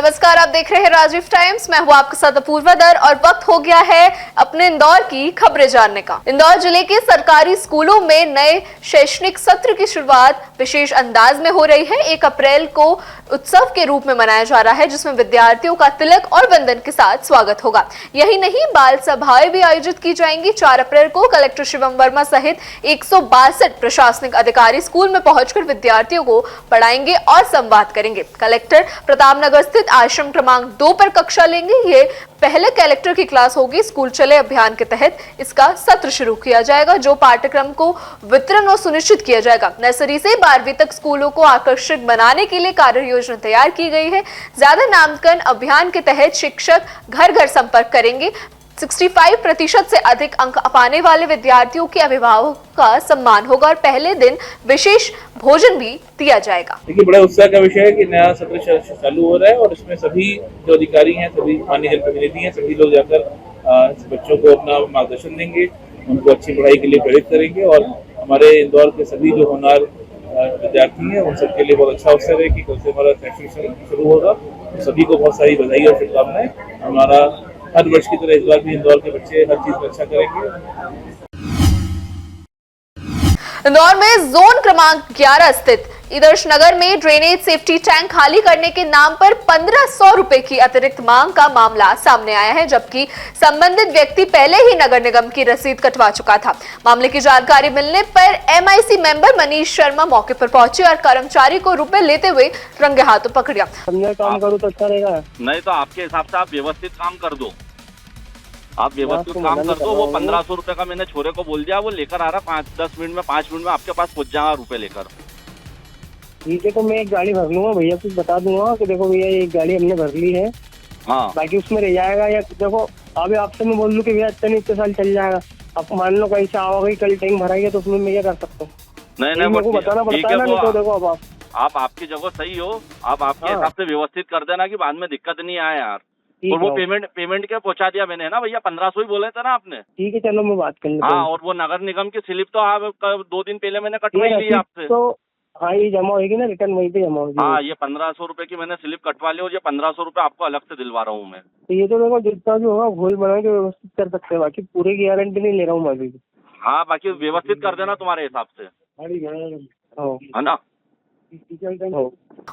नमस्कार, आप देख रहे हैं राजीव टाइम्स। मैं हूं आपके साथ अपूर्वा दर और वक्त हो गया है अपने इंदौर की खबरें जानने का। इंदौर जिले के सरकारी स्कूलों में नए शैक्षणिक सत्र की शुरुआत विशेष अंदाज में हो रही है। 1 अप्रैल को उत्सव के रूप में मनाया जा रहा है, जिसमें विद्यार्थियों का तिलक और वंदन के साथ स्वागत होगा। यही नहीं, बाल सभाएं भी आयोजित की जाएंगी। 4 अप्रैल को कलेक्टर शिवम वर्मा सहित 162 प्रशासनिक अधिकारी स्कूल में पहुंचकर विद्यार्थियों को पढ़ाएंगे और संवाद करेंगे। कलेक्टर प्रतापनगर स्थित आश्रम क्रमांक 2 पर कक्षा लेंगे। ये पहले कलेक्टर की क्लास होगी। स्कूल चले अभियान के तहत इसका सत्र शुरू किया जाएगा, जो पाठ्यक्रम को वितरण और सुनिश्चित किया जाएगा। नर्सरी से 12वीं तक स्कूलों को आकर्षक बनाने के लिए कार्य योजना तैयार की गई है। ज्यादा नामकरण अभियान के तहत शिक्षक घर घर संपर्क करेंगे। 65% से अधिक अंक पाने वाले विद्यार्थियों के अभिभावकों का सम्मान होगा और पहले दिन विशेष भोजन भी दिया जाएगा। देखिए, बड़ा उत्साह का विषय है कि नया सत्र चालू हो रहा है और इसमें सभी जो अधिकारी हैं, सभी माननीय जनप्रतिनिधि हैं, सभी लोग जाकर बच्चों को अपना मार्गदर्शन देंगे, उनको अच्छी पढ़ाई के लिए प्रेरित करेंगे और हमारे इंदौर के सभी जो होनहार विद्यार्थी हैं उन सबके लिए बहुत अच्छा अवसर है कि कल से हमारा शैक्षणिक सत्र शुरू होगा। सभी को बहुत सारी बधाई और शुभकामनाएं। हमारा हर वर्ष की तरह इस बार भी इंदौर के बच्चे हर चीज में अच्छा करेंगे। इंदौर में जोन क्रमांक 11 स्थित ईदर्श नगर में ड्रेनेज सेफ्टी टैंक खाली करने के नाम पर 1500 रुपए की अतिरिक्त मांग का मामला सामने आया है, जबकि संबंधित व्यक्ति पहले ही नगर निगम की रसीद कटवा चुका था। मामले की जानकारी मिलने पर MIC मेंबर मनीष शर्मा मौके पर पहुंचे और कर्मचारी को रुपए लेते हुए रंगे हाथों पकड़ा। काम करूं तो अच्छा रहेगा। नहीं तो आपके हिसाब से आप व्यवस्थित काम कर दो, आप व्यवस्थित काम कर दो। वो 1500 रुपए का मैंने छोरे को बोल दिया, वो लेकर आ रहा 5-10 मिनट में 5 मिनट में आपके पास पहुंच जाएगा रुपए लेकर। ठीक है, तो मैं एक गाड़ी भर लूंगा भैया, कुछ बता दूंगा कि देखो भैया एक गाड़ी हमने भर ली है। हाँ, बाकी उसमें रह जाएगा। या देखो अभी आपसे मैं बोल दूं कि भैया इतने साल चल जाएगा, अब मान लो कहीं से आओगे कल टैंक भराइए तो उसमें मैं क्या कर सकता हूँ? नहीं मेरे को बताना पड़ता है ना। नहीं तो देखो अब आप आपकी जगह सही हो, आप आपके हिसाब से व्यवस्थित कर देना कि बाद में दिक्कत नहीं आए यार। और वो पेमेंट क्या पहुंचा दिया मैंने, है ना भैया? 1500 ही बोले थे ना आपने। ठीक है, चलो मैं बात कर लेता हूँ। हाँ, और वो नगर निगम की स्लिप तो आप 2 दिन पहले मैंने कटवाई ली आपसे। तो हाँ, ये जमा होगी ना, रिटर्न वहीं पे जमा होगी। हाँ, ये 1500 रुपए की मैंने स्लिप कटवा ली और ये 1500 रुपए आपको अलग से दिलवा रहा हूँ मैं। तो ये तो देखो जितना भी होगा घोल बना के व्यवस्थित कर सकते हैं, बाकी पूरे की गारंटी नहीं ले रहा हूँ मैं अभी। हाँ, बाकी व्यवस्थित कर देना तुम्हारे हिसाब से, है ना?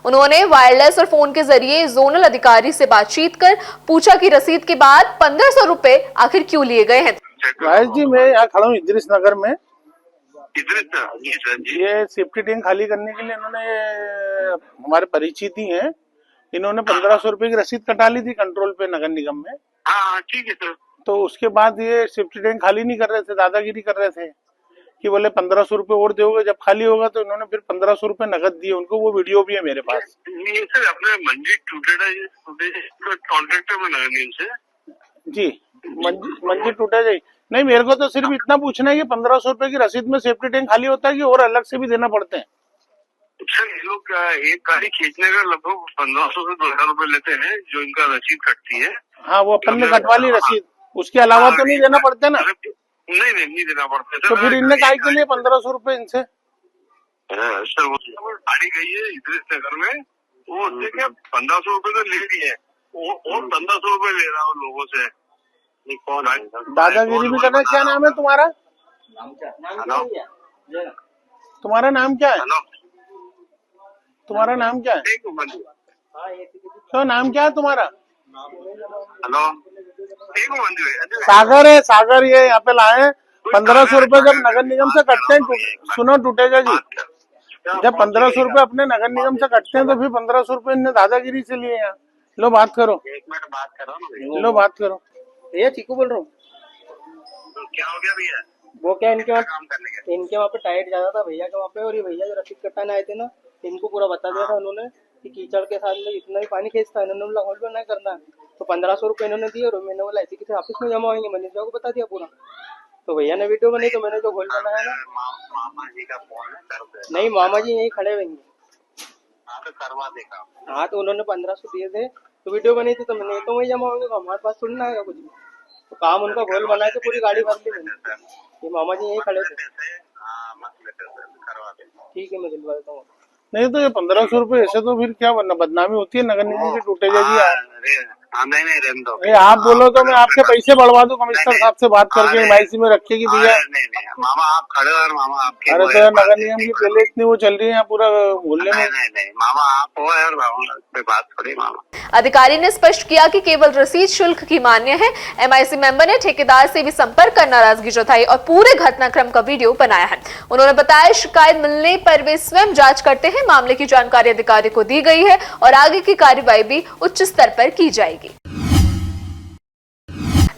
उन्होंने वायरलेस और फोन के जरिए जोनल अधिकारी से बातचीत कर पूछा कि रसीद के बाद 1500 रुपए आखिर क्यों लिए गए हैं। राजेश जी, मैं यहाँ खड़ा हूँ इदरिस नगर में। ये सेफ्टी टैंक खाली करने के लिए इन्होंने हमारे परिचित ही हैं, इन्होंने 1500 रुपए की रसीद कटा ली थी कंट्रोल पे नगर निगम में। हाँ, ठीक है सर। तो उसके बाद ये सेफ्टी टैंक खाली नहीं कर रहे थे, दादागिरी कर रहे थे कि बोले 1500 रुपए और दोगे जब खाली होगा। तो इन्होंने फिर 1500 रुपए नगद दिए उनको। वो वीडियो भी है मेरे पास। नहीं सर, अपने मंजिल टूटेगा कॉन्ट्रैक्टर में नगर निगम से जी। मंजिल टूटा जाए नहीं, मेरे को तो सिर्फ इतना पूछना है कि 1500 रुपए की रसीद में सेफ्टी टैंक खाली होता है कि और अलग से भी देना पड़ते हैं? सर, ये लोग एक गाड़ी खींचने का लगभग 1500 से 2000 रुपए लेते हैं, जो इनका रसीद कटती है। हाँ, वो अपन ने कटवा ली रसीद, उसके अलावा तो नहीं देना पड़ता ना? नहीं देना पड़ता। तो फिर इनने काय के लिए 1500 रुपए इनसे? सर, वो गाड़ी गई है इदरिस नगर में, वो उससे क्या 1500 रुपए तो ले लिए और 1500 रुपए ले रहा हूँ लोगों से। कौन है? दादागिरी भी करना। क्या नाम है तुम्हारा? तुम्हारा नाम क्या है? तुम्हारा नाम क्या है? तो नाम क्या है तुम्हारा? हेलो, सागर है। सागर, ये यहाँ पे लाए 1500 रुपए जब नगर निगम से कटते हैं। सुनो, टूटेगा जी। जब 1500 रुपए अपने नगर निगम से कटते हैं तो फिर 1500 रुपए इनने दादागिरी से लिए यहाँ। लो बात करो। 1 मिनट बात करो। लो बात करो। भैया चीकू बोल रहा हूँ। तो क्या हो गया भैया? वो क्या इनके काम करने के वहाँ पे टाइट ज्यादा था भैया के वहाँ पे, और ये भैया जो रसीद कटाने आए थे ना, इनको पूरा बता दिया था उन्होंने कि कीचड़ के साथ में इतना ही पानी खींचता है। इन्होंने बोला होल्ड नहीं करना है, तो 1500 रुपए इन्होंने दिए और मैंने बोला ऐसे किसी ऑफिस में जमा होंगे। मनीष को बता दिया पूरा, तो भैया ने वीडियो बनाई, तो मैंने जो गोल बनाया ना। मामा जी का फोन है, कर दे। नहीं, मामा जी यही खड़े होंगे। हाँ, तो करवा देगा। हाँ, तो उन्होंने 1500 दिए थे, तो वीडियो बनी थी, तो मैंने तो वही जमा होंगे, हमारे पास सुनना है कुछ भी। तो काम उनका घोल बनाया तो पूरी गाड़ी भर ली मैंने। ये मामा जी यही खड़े थे। करवा दे। ठीक है, मैं दिलवा देता हूँ। नहीं तो ये 1500 रुपए ऐसे तो फिर क्या बनना, बदनामी होती है नगर निगम की टूटेगा जी। नहीं नहीं रहने दो। नहीं आप बोलो तो मैं आपके पैसे बढ़वा दूं कमिश्नर साहब से बात करके MIC में रखे कि भैया। नहीं मामा आप खड़े हो, मामा आपके अरे तो नगर निगम की पहले इतनी वो चल रही है पूरा मोहल्ले में। नहीं मामा आप हो यार, मामा बात थोड़ी मामा। अधिकारी ने स्पष्ट किया कि केवल रसीद शुल्क की मान्य है। MIC मेंबर ने ठेकेदार से भी संपर्क कर नाराजगी जताई और पूरे घटनाक्रम का वीडियो बनाया है। उन्होंने बताया शिकायत मिलने पर वे स्वयं जांच करते हैं। मामले की जानकारी अधिकारी को दी गई है और आगे की कार्रवाई भी उच्च स्तर पर की जाएगी।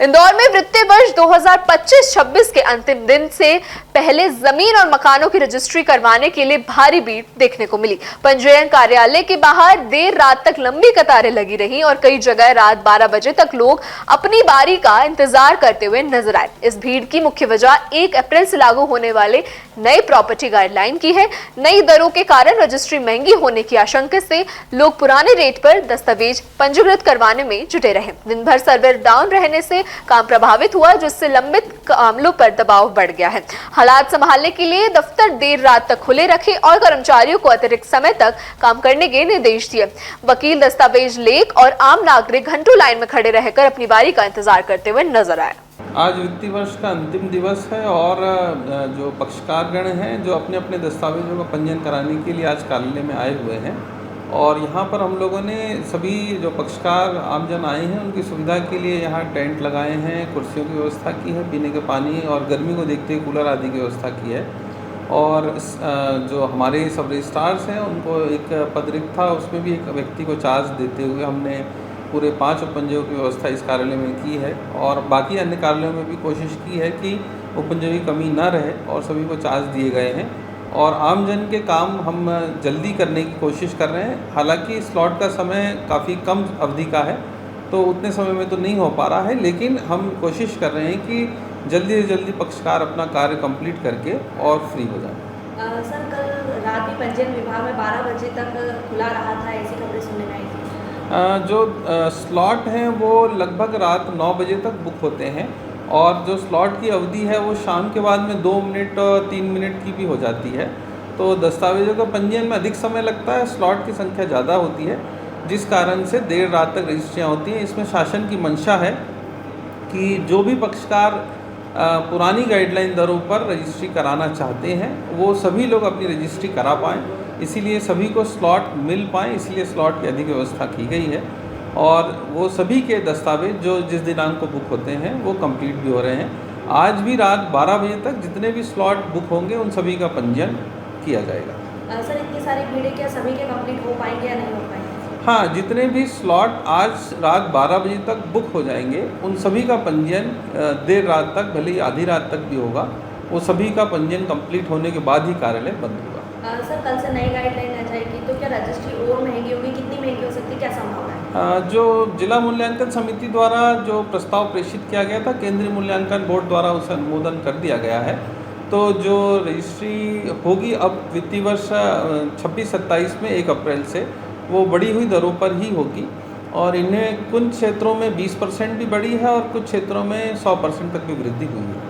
इंदौर में वित्तीय वर्ष 2025-26 के अंतिम दिन से पहले जमीन और मकानों की रजिस्ट्री करवाने के लिए भारी भीड़ देखने को मिली। पंजीयन कार्यालय के बाहर देर रात तक लंबी कतारें लगी रहीं और कई जगह रात 12 बजे तक लोग अपनी बारी का इंतजार करते हुए नजर आए। इस भीड़ की मुख्य वजह 1 अप्रैल से लागू होने वाले नए प्रॉपर्टी गाइडलाइन की है। नई दरों के कारण रजिस्ट्री महंगी होने की आशंका से लोग पुराने रेट पर दस्तावेज पंजीकृत करवाने में जुटे रहे। दिन भर सर्वर डाउन रहने से काम प्रभावित हुआ, जिससे लंबित मामलों पर दबाव बढ़ गया है। हालात संभालने के लिए दफ्तर देर रात तक खुले रखे और कर्मचारियों को अतिरिक्त समय तक काम करने के निर्देश दिए। वकील, दस्तावेज लेख और आम नागरिक घंटों लाइन में खड़े रहकर अपनी बारी का इंतजार करते हुए नजर आए। आज वित्तीय वर्ष का अंतिम दिवस है और जो पक्षकारगण हैं जो अपने अपने दस्तावेजों का पंजीयन कराने के लिए आज कार्यालय में आए हुए हैं और यहाँ पर हम लोगों ने सभी जो पक्षकार आमजन आए हैं उनकी सुविधा के लिए यहाँ टेंट लगाए हैं, कुर्सियों की व्यवस्था की है, पीने के पानी और गर्मी को देखते हुए कूलर आदि की व्यवस्था की है। और जो हमारे सब रजिस्ट्रार्स हैं उनको एक पद रिक्त था, उसमें भी एक व्यक्ति को चार्ज देते हुए हमने पूरे 5 उपपंजीयों की व्यवस्था इस कार्यालय में की है और बाकी अन्य कार्यालयों में भी कोशिश की है कि उपपंजीयों की कमी न रहे और सभी को चार्ज दिए गए हैं और आमजन के काम हम जल्दी करने की कोशिश कर रहे हैं। हालांकि स्लॉट का समय काफ़ी कम अवधि का है तो उतने समय में तो नहीं हो पा रहा है, लेकिन हम कोशिश कर रहे हैं कि जल्दी से जल्दी पक्षकार अपना कार्य कंप्लीट करके और फ्री हो जाए। सर कल रात भी पंजीयन विभाग में 12 बजे तक खुला रहा था, ऐसी खबरें सुनने में आई थी। जो स्लॉट हैं वो लगभग रात 9 बजे तक बुक होते हैं और जो स्लॉट की अवधि है वो शाम के बाद में 2 मिनट और 3 मिनट की भी हो जाती है। तो दस्तावेजों का पंजीयन में अधिक समय लगता है, स्लॉट की संख्या ज़्यादा होती है, जिस कारण से देर रात तक रजिस्ट्रियाँ होती हैं। इसमें शासन की मंशा है कि जो भी पक्षकार पुरानी गाइडलाइन दरों पर रजिस्ट्री कराना चाहते हैं वो सभी लोग अपनी रजिस्ट्री करा पाएँ, इसीलिए सभी को स्लॉट मिल पाएँ, इसलिए स्लॉट की अधिक व्यवस्था की गई है और वो सभी के दस्तावेज जो जिस दिनांक को बुक होते हैं वो कंप्लीट भी हो रहे हैं। आज भी रात 12 बजे तक जितने भी स्लॉट बुक होंगे उन सभी का पंजीयन किया जाएगा। सर इतनी सारी भीड़ है, क्या सभी के कंप्लीट हो पाएंगे या नहीं हो पाएंगे? हाँ, जितने भी स्लॉट आज रात 12 बजे तक बुक हो जाएंगे उन सभी का पंजीयन देर रात तक, भले ही आधी रात तक भी होगा, वो सभी का पंजीयन कंप्लीट होने के बाद ही कार्यालय बंद होगा। सर कल से नई गाइडलाइन आ जाएगी तो क्या रजिस्ट्री और महंगी होगी, कितनी महंगी हो सकती है, क्या संभावना है? जो जिला मूल्यांकन समिति द्वारा जो प्रस्ताव प्रेषित किया गया था, केंद्रीय मूल्यांकन बोर्ड द्वारा उसे अनुमोदन कर दिया गया है। तो जो रजिस्ट्री होगी अब वित्तीय वर्ष 26-27 में 1 अप्रैल से वो बढ़ी हुई दरों पर ही होगी और इन्हें कुछ क्षेत्रों में 20% भी बढ़ी है और कुछ क्षेत्रों में 100% तक भी वृद्धि हुई है।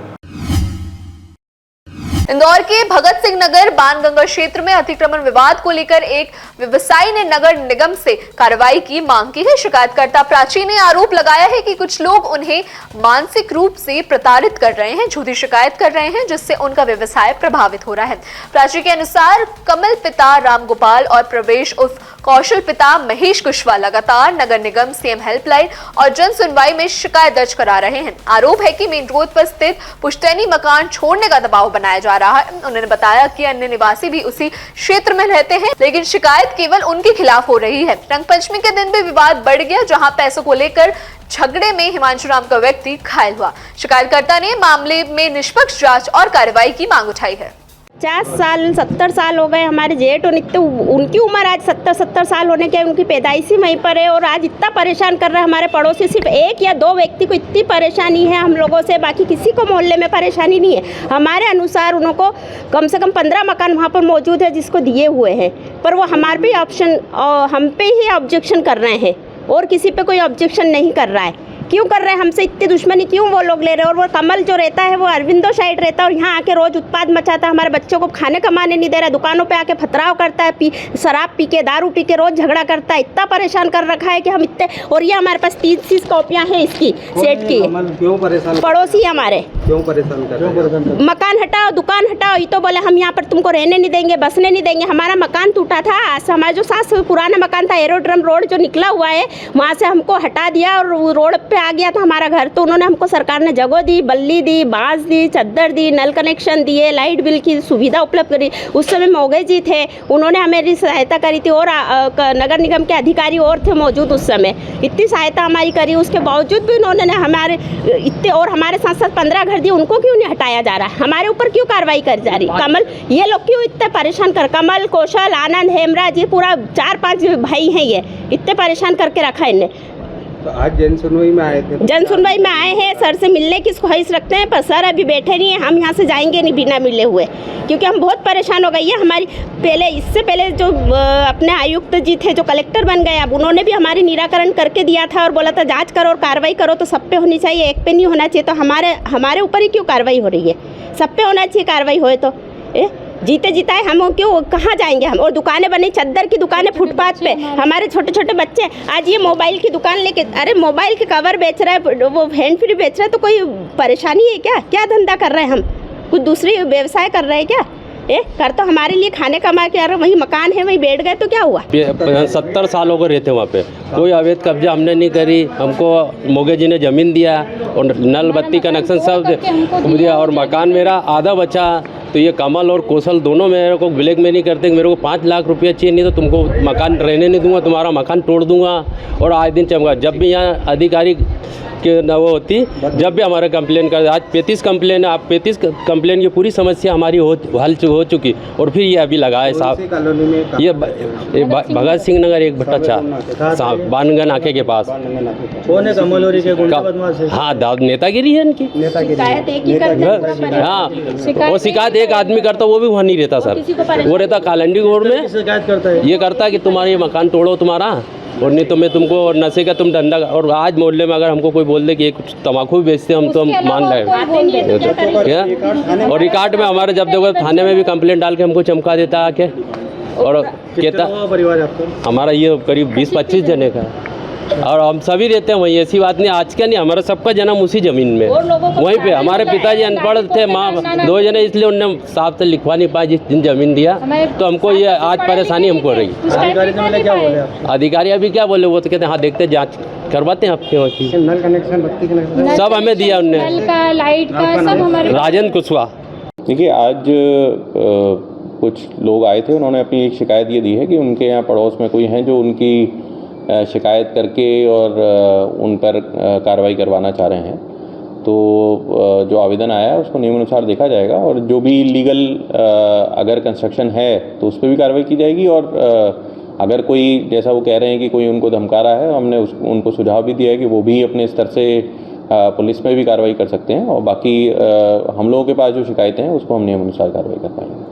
इंदौर के भगत सिंह नगर बाणगंगा क्षेत्र में अतिक्रमण विवाद को लेकर एक व्यवसायी ने नगर निगम से कार्रवाई की मांग की है। शिकायतकर्ता प्राची ने आरोप लगाया है कि कुछ लोग उन्हें मानसिक रूप से प्रताड़ित कर रहे हैं, झूठी शिकायत कर रहे हैं, जिससे उनका व्यवसाय प्रभावित हो रहा है। प्राची के अनुसार कमल पिता रामगोपाल और प्रवेश उर्फ कौशल पिता महेश कुशवाहा लगातार नगर निगम, सीएम हेल्पलाइन और जन सुनवाई में शिकायत दर्ज करा रहे हैं। आरोप है कि मेन रोड पर स्थित पुश्तैनी मकान छोड़ने का दबाव बनाया जा रहा है। उन्होंने बताया कि अन्य निवासी भी उसी क्षेत्र में रहते हैं, लेकिन शिकायत केवल उनके खिलाफ हो रही है। रंग पंचमी के दिन भी विवाद बढ़ गया, जहां पैसों को लेकर झगड़े में हिमांशु नाम का व्यक्ति घायल हुआ। शिकायतकर्ता ने मामले में निष्पक्ष जांच और कार्रवाई की मांग उठाई है। 50 साल 70 साल हो गए हमारे जेठ, और तो उनकी उम्र आज 70 साल होने के, उनकी पैदाइश ही वहीं पर है और आज इतना परेशान कर रहे हैं हमारे पड़ोसी। सिर्फ 1 या 2 व्यक्ति को इतनी परेशानी है हम लोगों से, बाकी किसी को मोहल्ले में परेशानी नहीं है। हमारे अनुसार उनको कम से कम 15 मकान वहाँ पर मौजूद है जिसको दिए हुए हैं, पर वो हमारे भी हम पे ही ऑब्जेक्शन कर रहे हैं और किसी पे कोई ऑब्जेक्शन नहीं कर रहा है। क्यों कर रहे हैं हमसे इतनी दुश्मनी, क्यों वो लोग ले रहे हैं। और वो कमल जो रहता है वो अरविंदो साइड रहता है और यहाँ आके रोज उत्पाद मचाता है, हमारे बच्चों को खाने कमाने नहीं दे रहा, दुकानों पे आके फतराव करता है, शराब पी के दारू पी के रोज झगड़ा करता है, इतना परेशान कर रखा है कि हम इतने। और ये हमारे पास 30 कॉपियाँ हैं इसकी सेट की। क्यों परेशान, पड़ोसी हमारे क्यों परेशान कर रहे हैं? मकान हटाओ, दुकान हटाओ, ये तो बोले हम यहाँ पर तुमको रहने नहीं देंगे, बसने नहीं देंगे। हमारा मकान टूटा था, हमारा जो सास पुराना मकान था एरोड्रम रोड जो निकला हुआ है वहाँ से हमको हटा दिया और रोड पे आ गया था हमारा घर। तो उन्होंने हमको सरकार ने जगह दी, बल्ली दी, बांस दी, चद्दर दी, नल कनेक्शन दिए, लाइट बिल की सुविधा उपलब्ध करी। उस समय मोगे जी थे, उन्होंने हमारी सहायता करी थी और नगर निगम के अधिकारी और थे मौजूद उस समय, इतनी सहायता हमारी करी। उसके बावजूद भी उन्होंने हमारे इतने और हमारे साथ साथ 15 घर दिए, उनको क्यों नहीं हटाया जा रहा है, हमारे ऊपर क्यों कार्रवाई कर जा रही। कमल ये लोग क्यों इतने परेशान कर, कमल, कौशल, आनंद, हेमराज, ये पूरा 4-5 भाई हैं, ये इतने परेशान करके रखा है इन्हें। तो आज जन सुनवाई में आए थे, जन सुनवाई में आए हैं, सर से मिलने की ख्वाहिश रखते हैं, पर सर अभी बैठे नहीं हैं, हम यहाँ से जाएंगे नहीं बिना मिले हुए, क्योंकि हम बहुत परेशान हो गई है। हमारी पहले इससे पहले जो अपने आयुक्त जी थे जो कलेक्टर बन गए, अब उन्होंने भी हमारी निराकरण करके दिया था और बोला था जांच करो और कार्रवाई करो, तो सब पे होनी चाहिए, एक पे नहीं होना चाहिए। तो हमारे ऊपर ही क्यों कार्रवाई हो रही है, सब पे होना चाहिए कार्रवाई होए तो। जीते जिताए हम क्यों, कहाँ जाएंगे हम। और दुकानें बनी, चद्दर की दुकानें फुटपाथ पे, हमारे छोटे छोटे बच्चे। आज ये मोबाइल की दुकान लेके, अरे मोबाइल के कवर बेच रहा है, वो हैंड फ्री बेच रहा है, तो कोई परेशानी है क्या, क्या धंधा कर रहे हैं हम, कुछ दूसरी व्यवसाय कर रहे हैं क्या। कर तो हमारे लिए खाने कमा के, अरे वही मकान है वहीं बैठ गए तो क्या हुआ। 70 सालों को रहते वहाँ पे, कोई अवैध कब्जा हमने नहीं करी, हमको मोगे जी ने ज़मीन दिया और नल बत्ती कनेक्शन सब दिया और मकान मेरा आधा बचा। तो ये कमल और कौशल दोनों मेरे को ब्लैक में नहीं करते, मेरे को 5 लाख रुपया चाहिए, नहीं तो तुमको मकान रहने नहीं दूंगा, तुम्हारा मकान तोड़ दूंगा। और आज दिन चमका, जब भी यहाँ अधिकारी के न वो होती, जब भी हमारा कंप्लेन कर, आज 35 कंप्लेन है, आप 35 कंप्लेन की पूरी समस्या हमारी हल हो चुकी। और फिर ये अभी लगा है साहब, ये भगत सिंह नगर 1/4 साहब बानगन नाके के पास। कौन है कमल और के गुंडा बदमाश है? हाँ, नेतागिरी है इनकी, हाँ। वो शिकायत एक आदमी करता, वो भी वहाँ नहीं रहता सर, वो रहता कालंडी गोड़ में, शिकायत करता है, ये करता है कि तुम्हारा ये मकान तोड़ो तुम्हारा, और नहीं तो मैं तुमको नशे का तुम धंधा। और आज मोहल्ले में अगर हमको कोई बोल दे कि एक तम्बाकू भी बेचते हम तो हम मान रहे क्या। और रिकॉर्ड में हमारे जब देखो थाने में भी कंप्लेंट डाल के हमको चमका देता आके। और कहता परिवार आपका? हमारा ये करीब 20-25 जने का, और हम सभी रहते हैं वहीं, ऐसी बात नहीं आज का नहीं, हमारा सबका जन्म उसी ज़मीन में वहीं पे। हमारे पिताजी अनपढ़ थे, माँ 2 जने, इसलिए उनने साहब से लिखवा नहीं पाया जिस दिन ज़मीन दिया, तो हमको ये आज परेशानी हमको रही। अधिकारी से मिले, क्या बोले आप? अधिकारी अभी क्या बोले, वो तो कहते हैं हाँ देखते जाँच करवाते हैं आपके वहाँ की। नल कनेक्शन, बत्ती कनेक्शन सब हमें दिया उनने, लाइट का सब हमारे। राजेंद्र कुशवाहा। देखिए, आज कुछ लोग आए थे, उन्होंने अपनी एक शिकायत ये दी है कि उनके यहाँ पड़ोस में कोई हैं जो उनकी शिकायत करके और उन पर कार्रवाई करवाना चाह रहे हैं। तो जो आवेदन आया है उसको नियमानुसार देखा जाएगा, और जो भी लीगल अगर कंस्ट्रक्शन है तो उस पर भी कार्रवाई की जाएगी। और अगर कोई, जैसा वो कह रहे हैं कि कोई उनको धमका रहा है, हमने उनको सुझाव भी दिया है कि वो भी अपने स्तर से पुलिस में भी कार्रवाई कर सकते हैं, और बाकी हम लोगों के पास जो शिकायतें हैं उसको हम नियमानुसार कार्रवाई कर पाएंगे।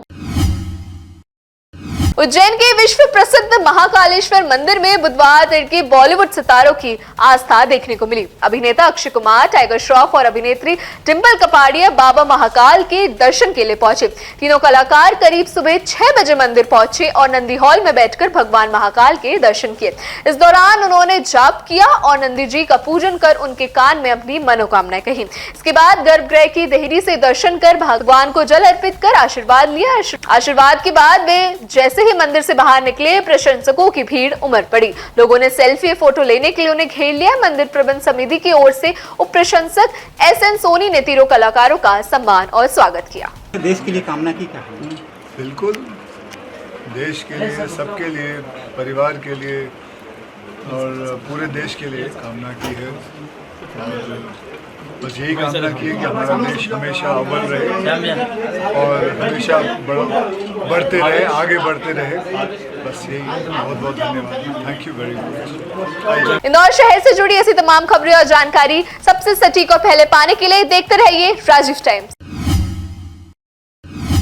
उज्जैन के विश्व प्रसिद्ध महाकालेश्वर मंदिर में बुधवार तड़के बॉलीवुड सितारों की आस्था देखने को मिली। अभिनेता अक्षय कुमार, टाइगर श्रॉफ और अभिनेत्री डिंपल कपाड़िया बाबा महाकाल के दर्शन के लिए पहुंचे। तीनों कलाकार करीब सुबह 6 बजे मंदिर पहुंचे और नंदी हॉल में बैठकर भगवान महाकाल के दर्शन किए। इस दौरान उन्होंने जाप किया और नंदी जी का पूजन कर उनके कान में अपनी मनोकामनाएं कही। इसके बाद गर्भगृह की देहरी से दर्शन कर भगवान को जल अर्पित कर आशीर्वाद लिया। आशीर्वाद के बाद वे जैसे ही मंदिर से बाहर निकले, प्रशंसकों की भीड़ उमड़ पड़ी। लोगों ने सेल्फी फोटो लेने के लिए उन्हें घेर लिया। मंदिर प्रबंध समिति की ओर से उप प्रशंसक SN सोनी ने तीनों कलाकारों का सम्मान और स्वागत किया। देश के लिए कामना की क्या? बिल्कुल, देश के लिए, सबके लिए, परिवार के लिए और पूरे देश के लिए कामना की है। और बस यही कामना की है कि हमारा देश हमेशा अव्वल रहे और हमेशा बढ़ते रहे, आगे बढ़ते रहे। बस यही, बहुत बहुत धन्यवाद, thank you very much. Indore शहर से जुड़ी ऐसी तमाम खबरें और जानकारी सबसे सटीक और पहले पाने के लिए देखते रहिए राजीव टाइम्स।